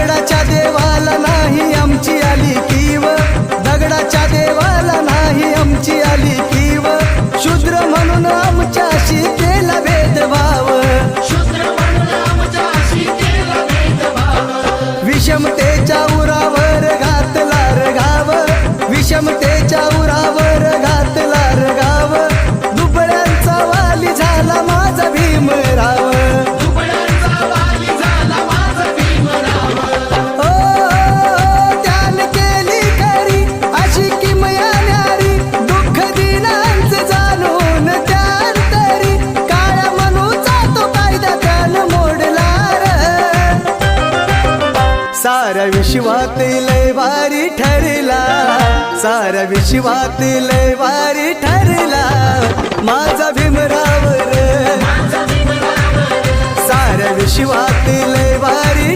दगडाच्या देवाला नाही आमची आली कीव, दगडाच्या देवाला नाही आमची आली कीव, शूद्र म्हणून आमच्याशी केला भेदभाव, विषमतेच्या उरावर घातला रगाव, विषमतेच्या उरावर घातला रगाव, दुबळ्यांचा वाली झाला माझा भीमराव, त्यान केली खरी अशी किमया न्यारी, दुःख दिनांचे जाणून त्यानंतरी, काळ्या मनूचा तो कायदा त्यान मोडला रे, साऱ्या विश्वात लय भारी ठरला, साऱ्या विश्वात लय भारी ठरला माझा भीमराव रे, साऱ्या विश्वात लय भारी